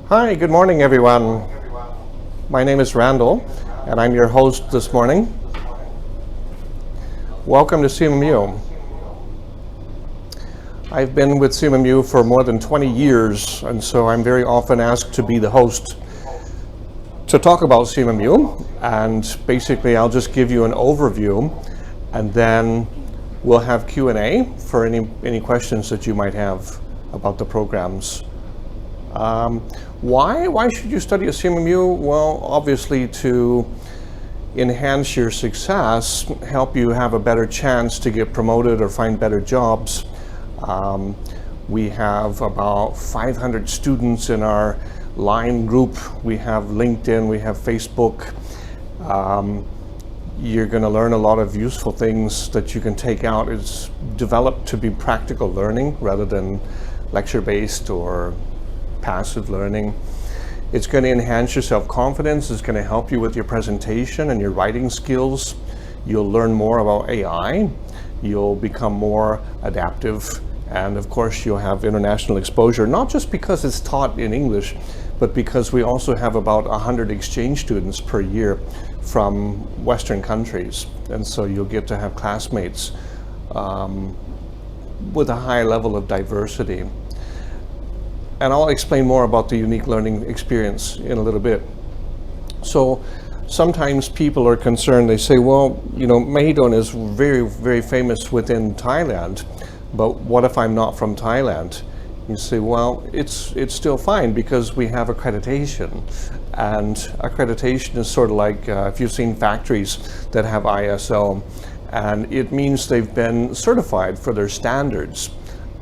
Hi, good morning everyone. My name is Randall and I'm your host this morning. Welcome to CMMU. I've been with CMMU for more than 20 years, and so I'm very often asked to be the host to talk about CMMU, and basically I'll just give you an overview and then we'll have Q&A for any questions that you might have about the programs. Why should you study at CMMU? Well, obviously to enhance your success, help you have a better chance to get promoted or find better jobs. We have about 500 students in our line group. We have LinkedIn, we have Facebook. You're going to learn a lot of useful things that you can take out. It's developed to be practical learning rather than lecture-based or passive learning. It's going to enhance your self-confidence. It's going to help you with your presentation and your writing skills. You'll learn more about AI. You'll become more adaptive. And of course, you'll have international exposure, not just because it's taught in English, but because we also have about 100 exchange students per year from Western countries. And so you'll get to have classmates with a high level of diversity. And I'll explain more about the unique learning experience in a little bit. So sometimes people are concerned, they say, well, you know, Mahidol is very, very famous within Thailand, but what if I'm not from Thailand? You say, well, it's still fine because we have accreditation. And accreditation is sort of like, if you've seen factories that have ISO, and it means they've been certified for their standards.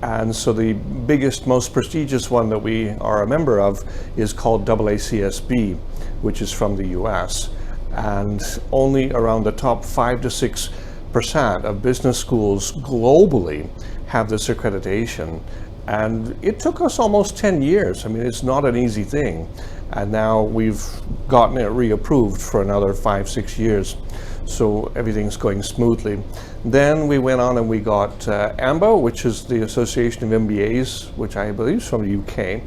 And so the biggest, most prestigious one that we are a member of is called AACSB, which is from the US. And only around the top 5 to 6% of business schools globally have this accreditation. And it took us almost 10 years. I mean, it's not an easy thing. And now we've gotten it reapproved for another 5-6 years. So everything's going smoothly. Then we went on and we got AMBO, which is the Association of MBAs, which I believe is from the UK.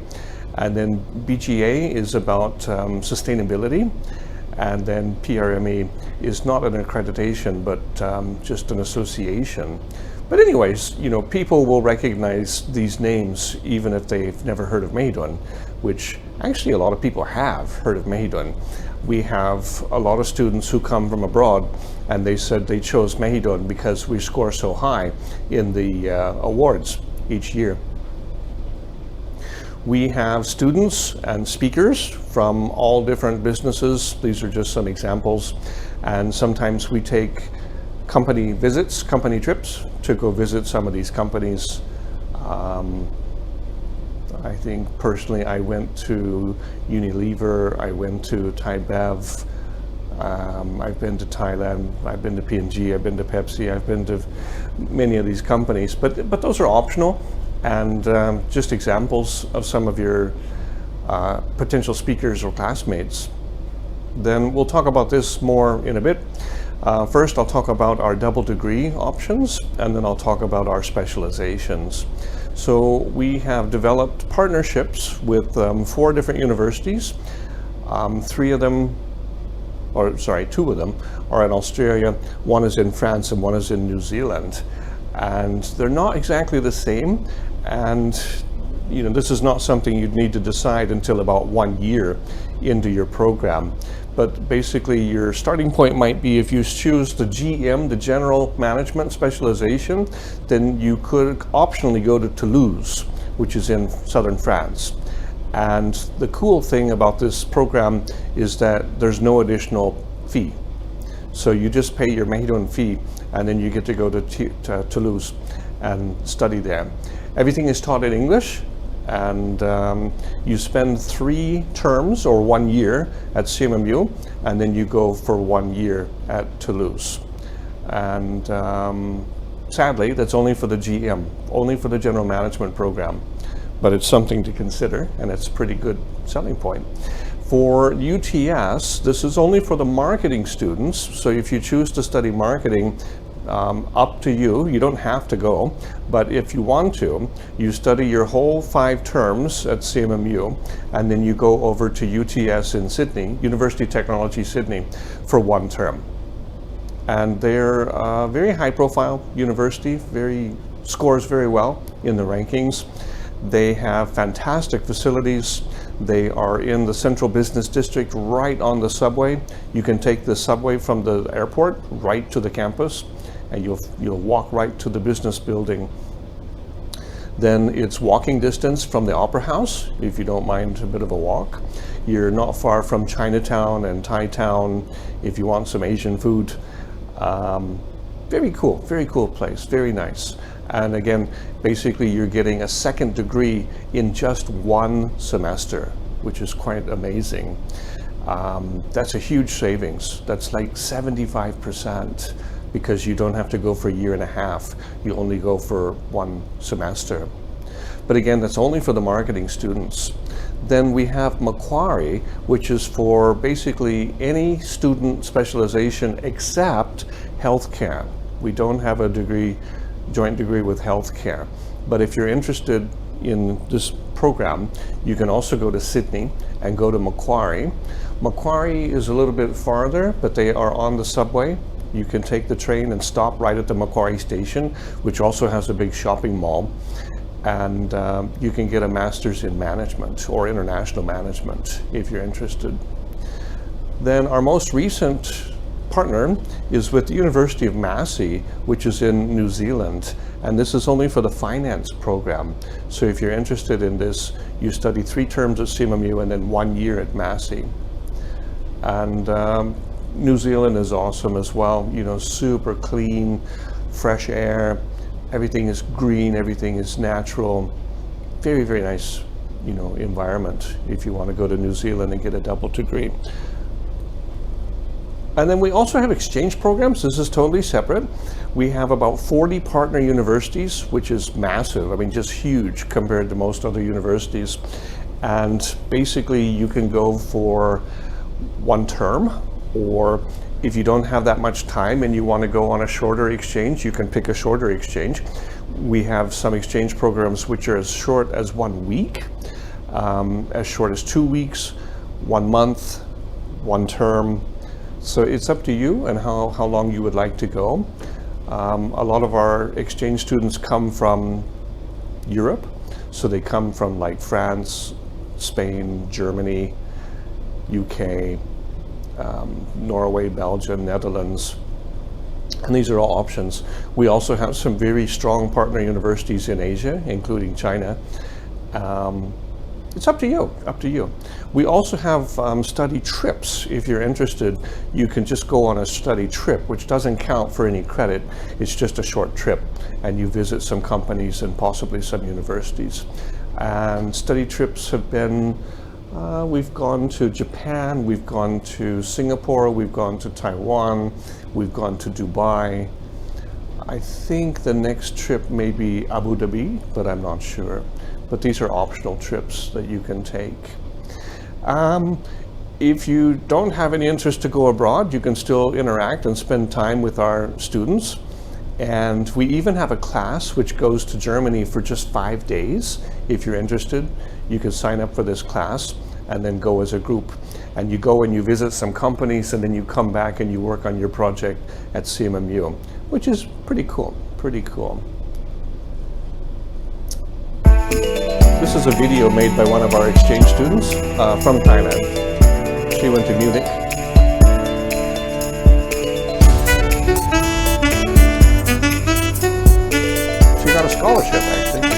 And then BGA is about sustainability. And then PRME is not an accreditation, but just an association. But anyways, you know, people will recognize these names even if they've never heard of Mahidol, which actually a lot of people have heard of Mahidol. We have a lot of students who come from abroad and they said they chose Mahidol because we score so high in the awards each year. We have students and speakers from all different businesses. These are just some examples. And sometimes we take company visits, company trips to go visit some of these companies. I think personally I went to Unilever, I went to Thai Bev, I've been to Thailand, I've been to P&G, I've been to Pepsi, I've been to many of these companies, but those are optional and just examples of some of your potential speakers or classmates. Then we'll talk about this more in a bit. First, I'll talk about our double degree options, and then I'll talk about our specializations. So we have developed partnerships with 4 different universities. 2 of them are in Australia, 1 is in France, and 1 is in New Zealand. And they're not exactly the same. And you know, this is not something you'd need to decide until about 1 year into your program. But basically your starting point might be if you choose the GM, the General Management Specialization, then you could optionally go to Toulouse, which is in southern France. And the cool thing about this program is that there's no additional fee. So you just pay your Mahidol fee and then you get to go to Toulouse and study there. Everything is taught in English. And you spend 3 terms or 1 year at CMMU, and then you go for 1 year at Toulouse. And sadly, that's only for the GM, only for the General Management program. But it's something to consider, and it's a pretty good selling point. For UTS, this is only for the marketing students. So if you choose to study marketing, Up to you. You don't have to go, but if you want to, you study your whole 5 terms at CMMU, and then you go over to UTS in Sydney, University of Technology Sydney, for 1 term. And they're a very high-profile university, scores very well in the rankings. They have fantastic facilities. They are in the central business district, right on the subway. You can take the subway from the airport right to the campus, and you'll walk right to the business building. Then it's walking distance from the Opera House, if you don't mind a bit of a walk. You're not far from Chinatown and Thai Town if you want some Asian food. Very cool place, very nice. And again, basically you're getting a 2nd degree in just 1 semester, which is quite amazing. That's a huge savings. That's like 75%, because you don't have to go for a year and a half. You only go for 1 semester. But again, that's only for the marketing students. Then we have Macquarie, which is for basically any student specialization except healthcare. We don't have a joint degree with healthcare. But if you're interested in this program, you can also go to Sydney and go to Macquarie. Macquarie is a little bit farther, but they are on the subway. You can take the train and stop right at the Macquarie station, which also has a big shopping mall. And you can get a master's in management or international management if you're interested. Then our most recent partner is with the University of Massey, which is in New Zealand. And this is only for the finance program. So if you're interested in this, you study 3 terms at CMMU and then 1 year at Massey. And New Zealand is awesome as well, you know, super clean, fresh air, everything is green, everything is natural. Very, very nice, you know, environment if you want to go to New Zealand and get a double degree. And then we also have exchange programs. This is totally separate. We have about 40 partner universities, which is massive. I mean, just huge compared to most other universities. And basically you can go for 1 term, or if you don't have that much time and you want to go on a shorter exchange, you can pick a shorter exchange. We have some exchange programs which are as short as 1 week, as short as 2 weeks, 1 month, 1 term. So it's up to you and how long you would like to go. A lot of our exchange students come from Europe, so they come from like France, Spain, Germany, UK, Norway, Belgium, Netherlands, and these are all options. We also have some very strong partner universities in Asia, including China. It's up to you, We also have study trips. If you're interested, you can just go on a study trip, which doesn't count for any credit. It's just a short trip, and you visit some companies and possibly some universities. And study trips have been, we've gone to Japan, we've gone to Singapore, we've gone to Taiwan, we've gone to Dubai. I think the next trip may be Abu Dhabi, but I'm not sure. But these are optional trips that you can take. If you don't have any interest to go abroad, you can still interact and spend time with our students. And we even have a class which goes to Germany for just 5 days. If you're interested, you can sign up for this class and then go as a group. And you go and you visit some companies, and then you come back and you work on your project at CMMU, which is pretty cool, This is a video made by one of our exchange students from Thailand. She went to Munich. She got a scholarship, actually.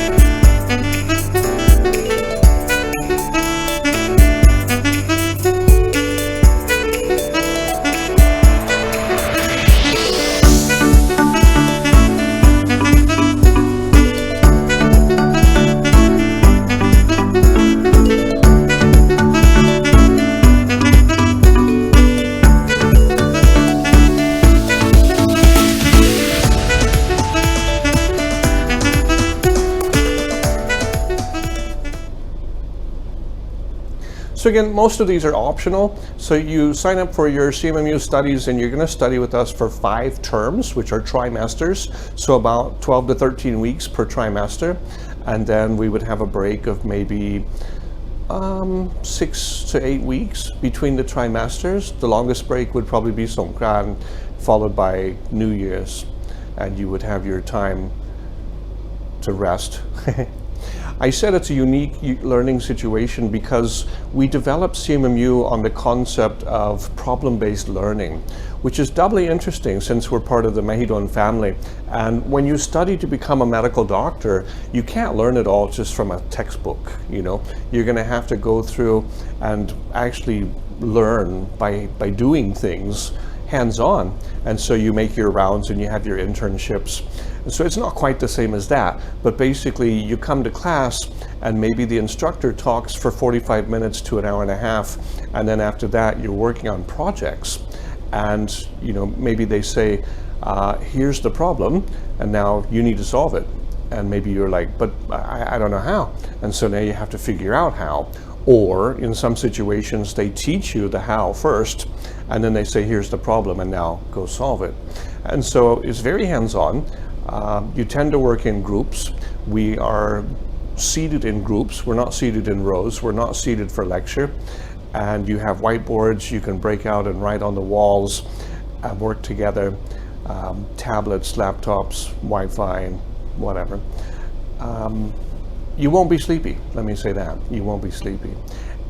So again, most of these are optional. So you sign up for your CMMU studies and you're going to study with us for 5 terms, which are trimesters. So about 12 to 13 weeks per trimester. And then we would have a break of maybe 6 to 8 weeks between the trimesters. The longest break would probably be Songkran, followed by New Year's. And you would have your time to rest. I said it's a unique learning situation because we developed CMMU on the concept of problem-based learning, which is doubly interesting since we're part of the Mahidol family. And when you study to become a medical doctor, you can't learn it all just from a textbook, you know. You're going to have to go through and actually learn by doing things hands-on. And so you make your rounds and you have your internships. And so it's not quite the same as that, but basically you come to class and maybe the instructor talks for 45 minutes to an hour and a half, and then after that you're working on projects. And you know, maybe they say, here's the problem, and now you need to solve it. And maybe you're like, but I don't know how. And so now you have to figure out how. Or in some situations, they teach you the how first, and then they say, here's the problem, and now go solve it. And so it's very hands-on. You tend to work in groups. We are seated in groups. We're not seated in rows. We're not seated for lecture. And you have whiteboards. You can break out and write on the walls and work together. Tablets, laptops, Wi-Fi, whatever. You won't be sleepy, let me say that. You won't be sleepy.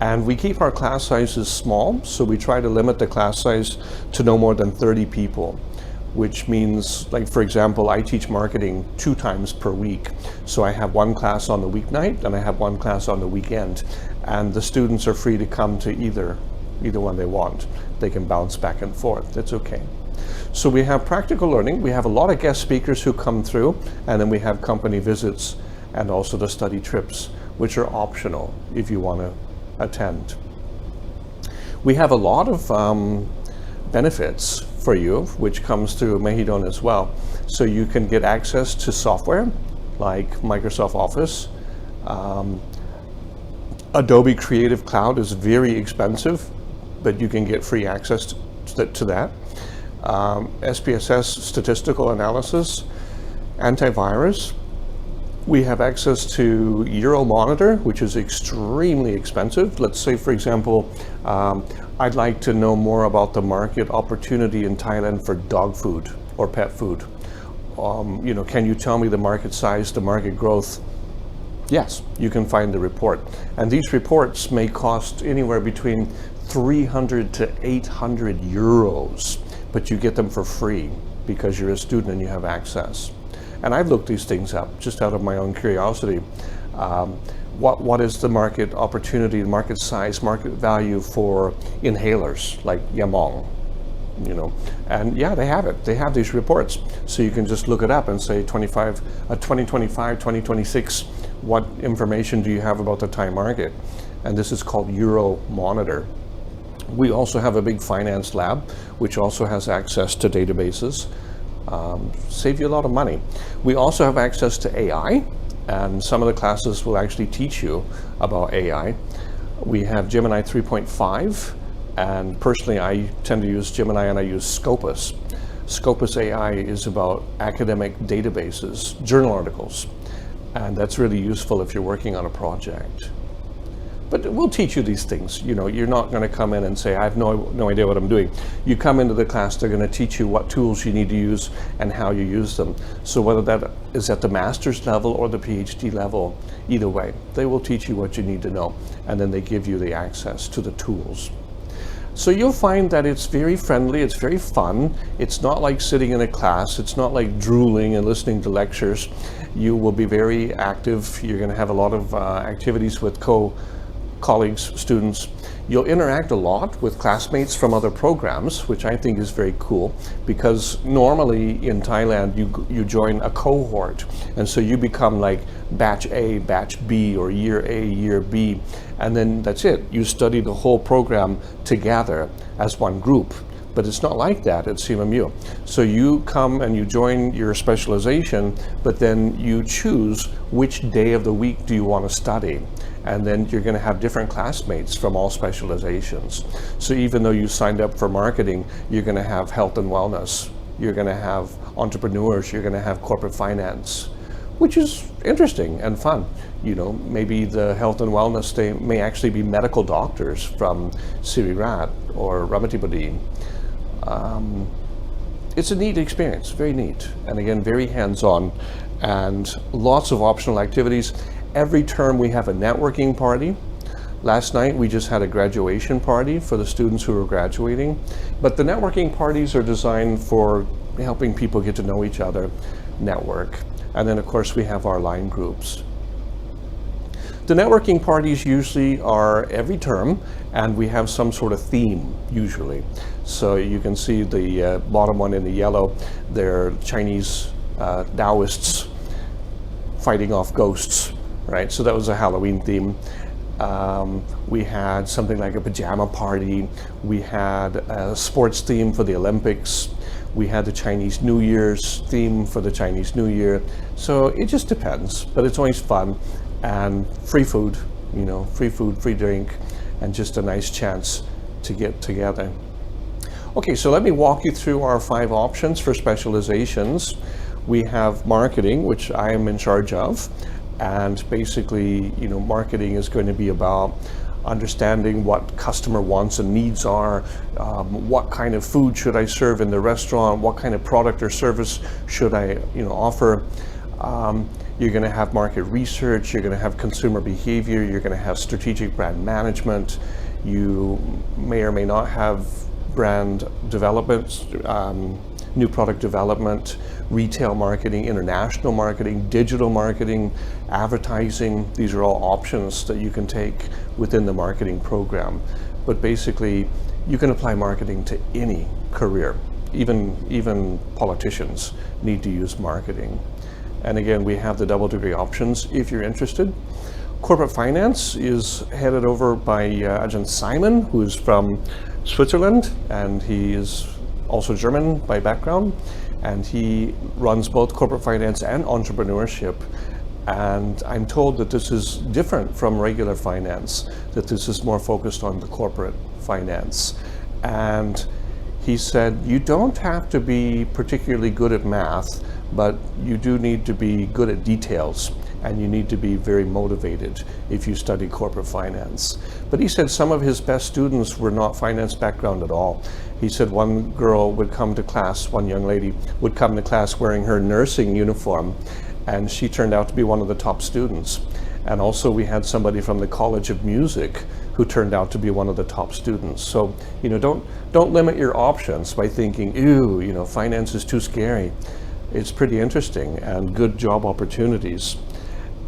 And we keep our class sizes small, so we try to limit the class size to no more than 30 people, which means, like for example, I teach marketing 2 times per week. So I have 1 class on the weeknight and I have 1 class on the weekend. And the students are free to come to either one they want. They can bounce back and forth, it's okay. So we have practical learning, we have a lot of guest speakers who come through, and then we have company visits and also the study trips, which are optional if you want to attend. We have a lot of benefits for you, which comes through Mahidol as well. So you can get access to software like Microsoft Office. Adobe Creative Cloud is very expensive, but you can get free access to that. SPSS statistical analysis, antivirus. We have access to Euromonitor, which is extremely expensive. Let's say, for example, I'd like to know more about the market opportunity in Thailand for dog food or pet food. You know, can you tell me the market size, the market growth? Yes, you can find the report. And these reports may cost anywhere between 300 to 800 euros, but you get them for free because you're a student and you have access. And I've looked these things up just out of my own curiosity. What is the market opportunity, market size, market value for inhalers like Yamong? You know, and yeah, they have it. They have these reports. So you can just look it up and say 2025, 2026, what information do you have about the Thai market? And this is called Euromonitor. We also have a big finance lab, which also has access to databases. Save you a lot of money. We also have access to AI, and some of the classes will actually teach you about AI. We have Gemini 3.5, and personally I tend to use Gemini and I use Scopus. Scopus AI is about academic databases, journal articles, and that's really useful if you're working on a project. But we'll teach you these things. You know, you're not going to come in and say, I have no idea what I'm doing. You come into the class, they're going to teach you what tools you need to use and how you use them. So whether that is at the master's level or the PhD level, either way, they will teach you what you need to know, and then they give you the access to the tools. So you'll find that it's very friendly, it's very fun. It's not like sitting in a class, it's not like drooling and listening to lectures. You will be very active. You're going to have a lot of activities with colleagues, students. You'll interact a lot with classmates from other programs, which I think is very cool, because normally in Thailand you join a cohort, and so you become like batch A, batch B, or year A, year B, and then that's it. You study the whole program together as one group. But it's not like that at CMMU. So you come and you join your specialization, but then you choose which day of the week do you want to study. And then you're going to have different classmates from all specializations. So even though you signed up for marketing, you're going to have health and wellness, you're going to have entrepreneurs, you're going to have corporate finance, which is interesting and fun. You know, maybe the health and wellness, they may actually be medical doctors from Sirirat or Ramatipudi. It's a neat experience, very neat. And again, very hands-on and lots of optional activities. Every term we have a networking party. Last night we just had a graduation party for the students who are graduating. But the networking parties are designed for helping people get to know each other, network. And then of course we have our line groups. The networking parties usually are every term, and we have some sort of theme usually. So you can see the bottom one in the yellow, they're Chinese Taoists fighting off ghosts, right? So that was a Halloween theme. We had something like a pajama party. We had a sports theme for the Olympics. We had the Chinese New Year's theme for the Chinese New Year. So it just depends, but it's always fun. And free food, you know, free food, free drink, and just a nice chance to get together. Okay, so let me walk you through our 5 options for specializations. We have marketing, which I am in charge of. And basically, you know, marketing is going to be about understanding what customer wants and needs are, what kind of food should I serve in the restaurant, what kind of product or service should I, you know, offer. You're going to have market research, you're going to have consumer behavior, you're going to have strategic brand management, you may or may not have brand development, new product development, retail marketing, international marketing, digital marketing, advertising. These are all options that you can take within the marketing program. But basically, you can apply marketing to any career. Even politicians need to use marketing. And again, we have the double degree options if you're interested. Corporate finance is headed over by Ajahn Simon, who's from Switzerland, and he is also German by background, and he runs both corporate finance and entrepreneurship. And I'm told that this is different from regular finance, that this is more focused on the corporate finance. And he said, you don't have to be particularly good at math, but you do need to be good at details, and you need to be very motivated if you study corporate finance. But he said some of his best students were not finance background at all. He said one girl would come to class, one young lady would come to class wearing her nursing uniform, and she turned out to be one of the top students. And also we had somebody from the College of Music who turned out to be one of the top students. So, you know, don't limit your options by thinking, ew, you know, finance is too scary. It's pretty interesting and good job opportunities.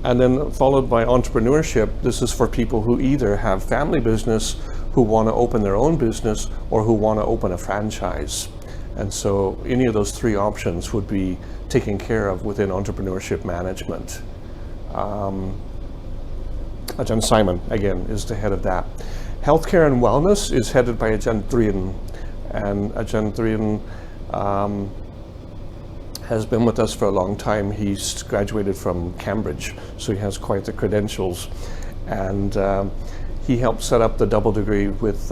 And then followed by entrepreneurship. This is for people who either have family business, who want to open their own business, or who want to open a franchise. And so any of those 3 options would be taken care of within entrepreneurship management. Ajahn Simon, again, is the head of that. Healthcare and wellness is headed by Ajahn Trian. And Ajahn Trian has been with us for a long time. He's graduated from Cambridge, so he has quite the credentials. And he helped set up the double degree with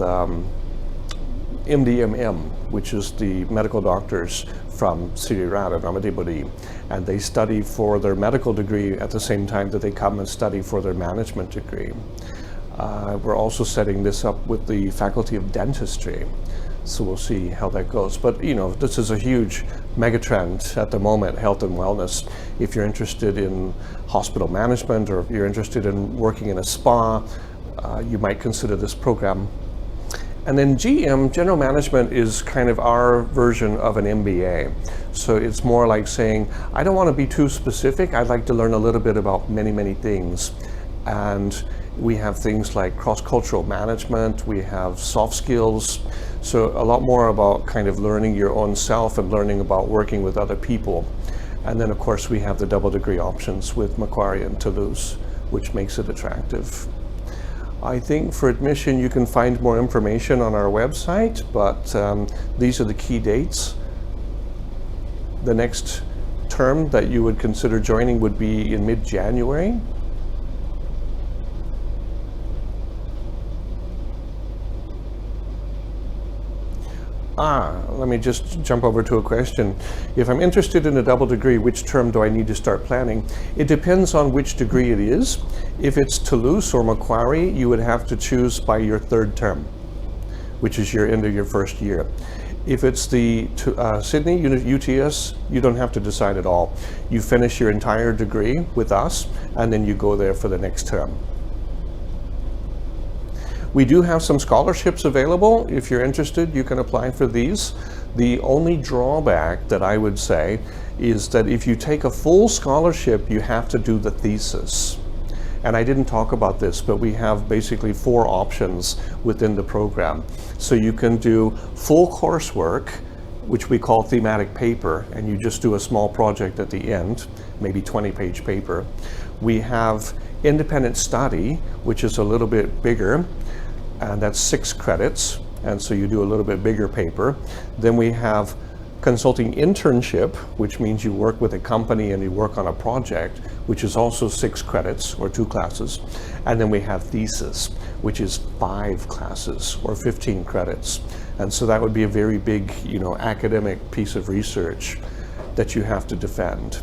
MDMM, which is the medical doctors from Sirirat and Ramatipudi. And they study for their medical degree at the same time that they come and study for their management degree. We're also setting this up with the Faculty of Dentistry. So we'll see how that goes. But you know, this is a huge megatrend at the moment, health and wellness. If you're interested in hospital management, or if you're interested in working in a spa, you might consider this program. And then GM, General Management, is kind of our version of an MBA. So it's more like saying, I don't want to be too specific. I'd like to learn a little bit about many, many things. And we have things like cross-cultural management, we have soft skills. So a lot more about kind of learning your own self and learning about working with other people. And then of course we have the double degree options with Macquarie and Toulouse, which makes it attractive. I think for admission you can find more information on our website, but these are the key dates. The next term that you would consider joining would be in mid-January. Let me just jump over to a question. If I'm interested in a double degree, which term do I need to start planning? It depends on which degree it is. If it's Toulouse or Macquarie, you would have to choose by your third term, which is your end of your first year. If it's the Sydney UTS, you don't have to decide at all. You finish your entire degree with us, and then you go there for the next term. We do have some scholarships available. If you're interested, you can apply for these. The only drawback that I would say is that if you take a full scholarship, you have to do the thesis. And I didn't talk about this, but we have basically 4 options within the program. So you can do full coursework, which we call thematic paper, and you just do a small project at the end, maybe 20-page paper. We have independent study, which is a little bit bigger, and that's 6 credits, and so you do a little bit bigger paper. Then we have consulting internship, which means you work with a company and you work on a project, which is also 6 credits or 2 classes. And then we have thesis, which is 5 classes or 15 credits. And so that would be a very big, academic piece of research that you have to defend.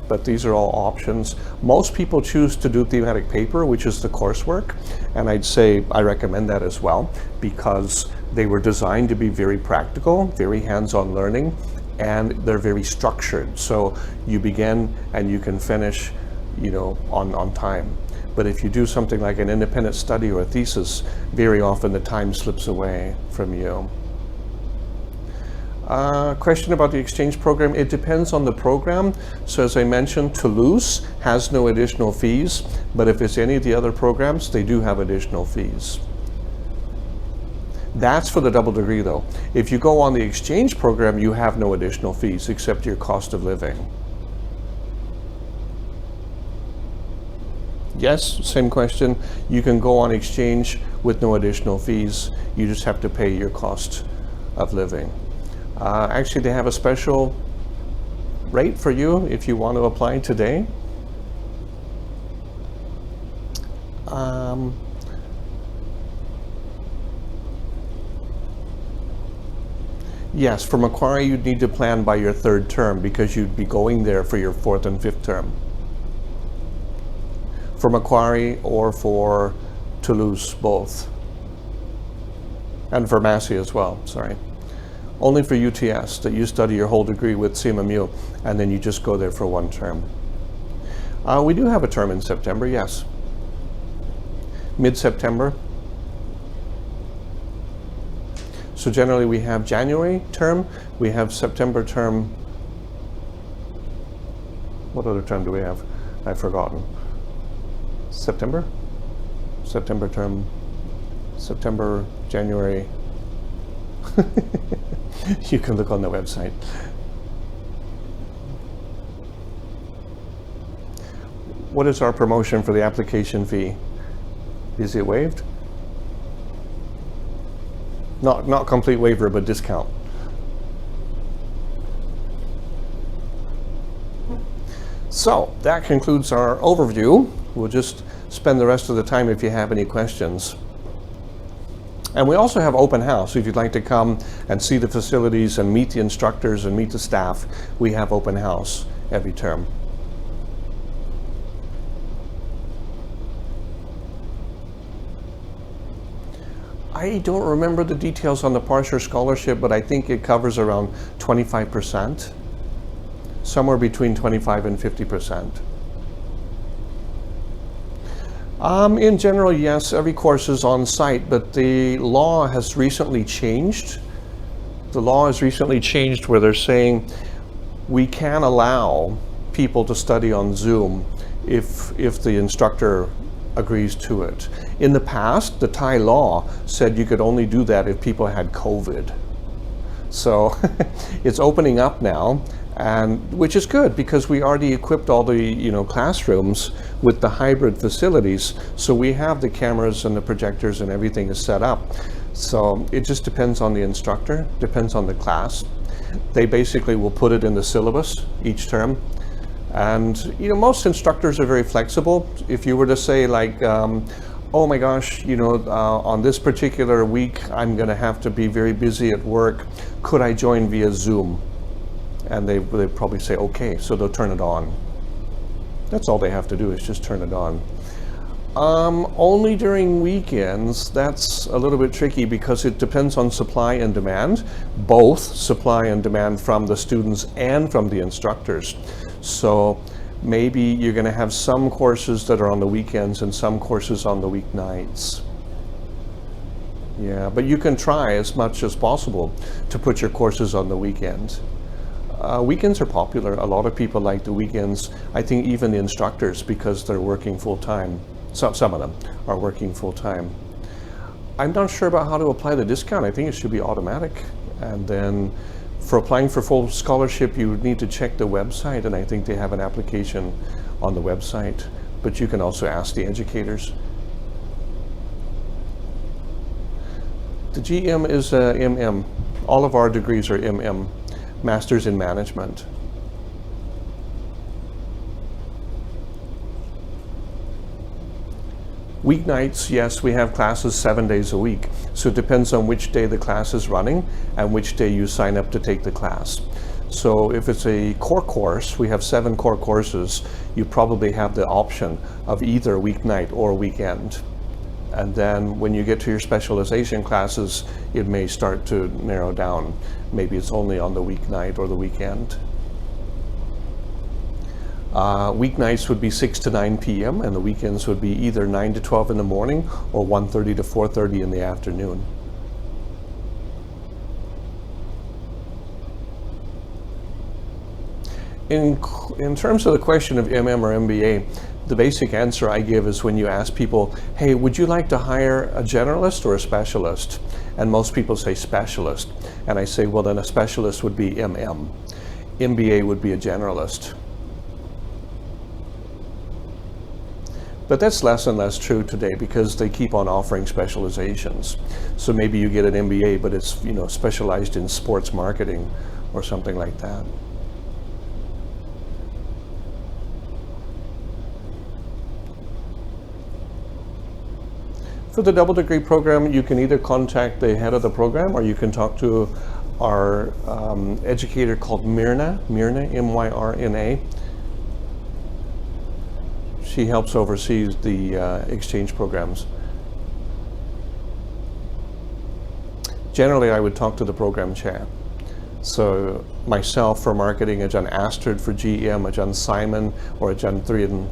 But these are all options. Most people choose to do thematic paper, which is the coursework, and I'd say I recommend that as well, because they were designed to be very practical, very hands-on learning, and they're very structured. So you begin and you can finish, on time. But if you do something like an independent study or a thesis, very often the time slips away from you. Question about the exchange program. It depends on the program. So as I mentioned, Toulouse has no additional fees, but if it's any of the other programs, they do have additional fees. That's for the double degree though. If you go on the exchange program, you have no additional fees except your cost of living. Yes, same question. You can go on exchange with no additional fees. You just have to pay your cost of living. Actually, they have a special rate for you if you want to apply today. Yes, for Macquarie, you'd need to plan by your 3rd term because you'd be going there for your 4th and 5th term. For Macquarie or for Toulouse, both. And for Massey as well, sorry. Only for UTS, that you study your whole degree with CMMU, and then you just go there for 1 term. We do have a term in September, yes. Mid-September. So generally we have January term, we have September term. What other term do we have? I've forgotten. September? September term, September, January. You can look on the website. What is our promotion for the application fee? Is it waived? Not complete waiver, but discount. So that concludes our overview. We'll just spend the rest of the time if you have any questions. And we also have open house. If you'd like to come and see the facilities and meet the instructors and meet the staff, we have open house every term. I don't remember the details on the partial scholarship, but I think it covers around 25%, somewhere between 25 and 50%. In general, yes, every course is on site, but the law has recently changed. The law has recently changed where they're saying we can allow people to study on Zoom if the instructor agrees to it. In the past, the Thai law said you could only do that if people had COVID. So it's opening up now, and which is good because we already equipped all the classrooms with the hybrid facilities. So we have the cameras and the projectors and everything is set up. So it just depends on the instructor, depends on the class. They basically will put it in the syllabus each term. And most instructors are very flexible. If you were to say like, oh my gosh, on this particular week, I'm going to have to be very busy at work. Could I join via Zoom? And they probably say, okay, so they'll turn it on. That's all they have to do is just turn it on. Only during weekends, that's a little bit tricky because it depends on supply and demand, both supply and demand from the students and from the instructors. So maybe you're going to have some courses that are on the weekends and some courses on the weeknights. Yeah, but you can try as much as possible to put your courses on the weekend. Weekends are popular. A lot of people like the weekends. I think even the instructors, because they're working full time. Some of them are working full time. I'm not sure about how to apply the discount. I think it should be automatic. And then for applying for full scholarship, you need to check the website, and I think they have an application on the website. But you can also ask the educators. The GM is MM. All of our degrees are MM, Masters in Management. Weeknights, yes, we have classes 7 days a week. So it depends on which day the class is running and which day you sign up to take the class. So if it's a core course, we have 7 core courses, you probably have the option of either weeknight or weekend. And then when you get to your specialization classes, it may start to narrow down. Maybe it's only on the weeknight or the weekend. Weeknights would be 6 to 9 p.m. and the weekends would be either 9 to 12 in the morning or 1:30 to 4:30 in the afternoon. In terms of the question of MM or MBA, the basic answer I give is when you ask people, hey, would you like to hire a generalist or a specialist? And most people say specialist. And I say, well, then a specialist would be MM. MBA would be a generalist. But that's less and less true today because they keep on offering specializations. So maybe you get an MBA, but it's specialized in sports marketing or something like that. For the double degree program, you can either contact the head of the program or you can talk to our educator called Myrna, M-Y-R-N-A. She helps oversee the exchange programs. Generally, I would talk to the program chair. So myself for marketing, Ajahn Astrid for GM, Ajahn Simon, or Ajahn Thriyan.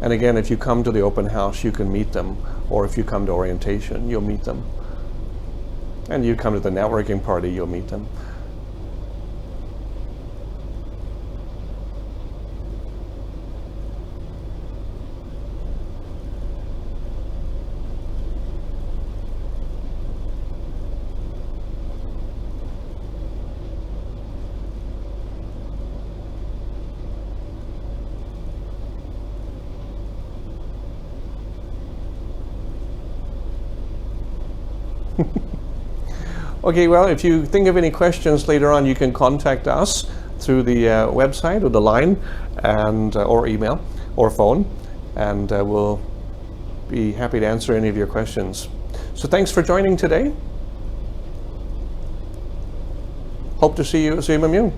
And again, if you come to the open house, you can meet them. Or if you come to orientation, you'll meet them. And you come to the networking party, you'll meet them. Okay, well, if you think of any questions later on, you can contact us through the website or the line, and or email or phone, and we'll be happy to answer any of your questions. So thanks for joining today. Hope to see you at CMMU.